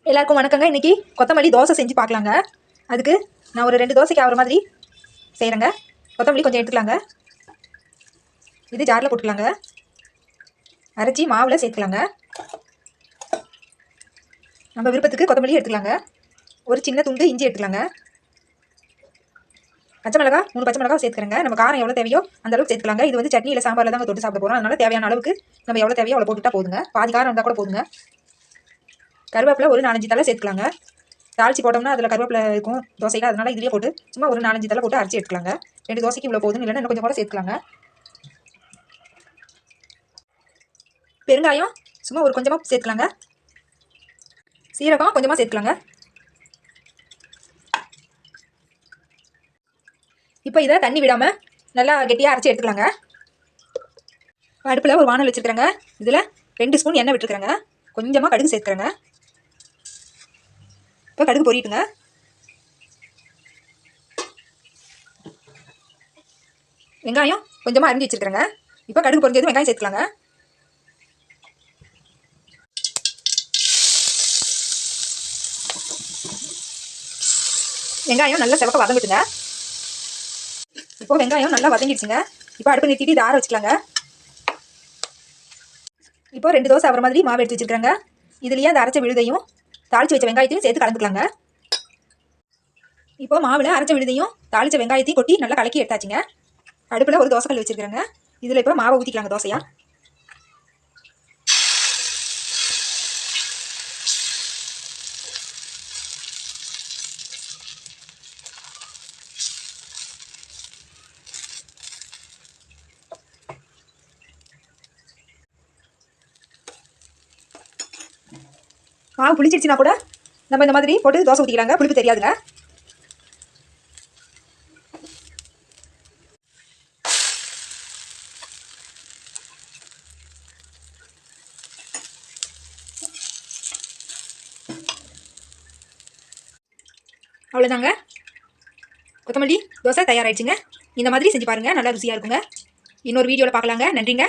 எல்லாருக்கும் வணக்கங்க. இன்றைக்கி கொத்தமல்லி தோசை செஞ்சு பார்க்கலாங்க. அதுக்கு நான் ஒரு 2 தோசைக்கு ஆகிற மாதிரி செய்கிறேங்க. கொத்தமல்லி கொஞ்சம் எடுத்துக்கலாங்க. இது ஜாரில் போட்டுக்கலாங்க. அரைச்சி மாவில் சேர்த்துக்கலாங்க. நம்ம விருப்பத்துக்கு கொத்தமல்லி எடுத்துக்கலாங்க. ஒரு சின்ன துண்டு இஞ்சி எடுத்துக்கலாங்க. பச்சை மிளகா 3 பச்சை மிளகா சேர்த்துக்கிறேங்க. நம்ம காரம் எவ்வளோ தேவையோ அந்த அளவுக்கு சேர்த்துக்கலாங்க. இது வந்து சட்னி இல்லை சாம்பாரில் தான் தொட்டு சாப்பிட போகிறோம். அதனால் தேவையான அளவுக்கு நம்ம எவ்வளோ தேவையோ அவ்வளோ போட்டுட்டா போதுங்க. பாதி காரம் இருந்தால் கூட போதுங்க. கருவேப்பிலை ஒரு 4-5 தலை சேர்த்துக்கலாங்க. தாளிச்சு போட்டோம்னா அதில் கருவேப்பிலை இருக்கும் தோசையில். அதனால் இதுலேயே போட்டு சும்மா ஒரு 4-5 தலை போட்டு அரைச்சி எடுத்துக்கலாங்க. 2 தோசைக்கு இவ்வளோ போதும், இல்லைன்னா இன்னும் கொஞ்சம் கூட சேர்த்துக்கலாங்க. பெருங்காயம் சும்மா ஒரு கொஞ்சமாக சேர்த்துக்கலாங்க. சீரகம் கொஞ்சமாக சேர்த்துக்கலாங்க. இப்போ இதை தண்ணி விடாமல் நல்லா கெட்டியாக அரைச்சி எடுத்துக்கலாங்க. அடுப்பில் ஒரு வானல் வச்சுருக்கிறேங்க. இதில் 2 ஸ்பூன் எண்ணெய் விட்டுருக்குறேங்க. கொஞ்சமாக கடுகு சேர்த்துக்கிறேங்க. இப்போ கடுகு பொரிட்டுங்க. வெங்காயம் கொஞ்சமாக அரிஞ்சு வச்சுருக்கிறேங்க. இப்போ கடுகு பொரிஞ்சது வெங்காயம் சேர்த்துக்கலாங்க. வெங்காயம் நல்லா செவக்க வதங்கிட்டுங்க. இப்போ வெங்காயம் நல்லா வதங்கிடுச்சுங்க. இப்போ அடுப்பு நிறுத்திட்டு இதை ஆற வச்சுக்கலாங்க. இப்போ 2 தோசை ஆகிற மாதிரி மாவு எடுத்து வச்சுருக்காங்க. இதுலேயே அந்த அரைச்ச விழுதையும் தாளித்து வச்ச வெங்காயத்தையும் சேர்த்து கலந்துக்கலாங்க. இப்போ மாவில் அரைச்ச விழுதையும் தாளித்த வெங்காயத்தையும் கொட்டி நல்லா கலக்கி எடுத்தாச்சுங்க. அடுப்பில் ஒரு தோசைக்கல் வச்சுருக்கிறேங்க. இதில் இப்போ மாவை ஊற்றிக்கலாங்க தோசையா. மாவு புளிச்சிடுச்சுன்னா கூட நம்ம இந்த மாதிரி போட்டு தோசை ஊற்றிக்கலாங்க. புளிப்பு தெரியாதுங்க. அவ்வளோதாங்க, கொத்தமல்லி தோசை தயாராகிடுச்சுங்க. இந்த மாதிரி செஞ்சு பாருங்கள், நல்லா ருசியாக இருக்குங்க. இன்னொரு வீடியோவில் பார்க்கலாங்க. நன்றிங்க.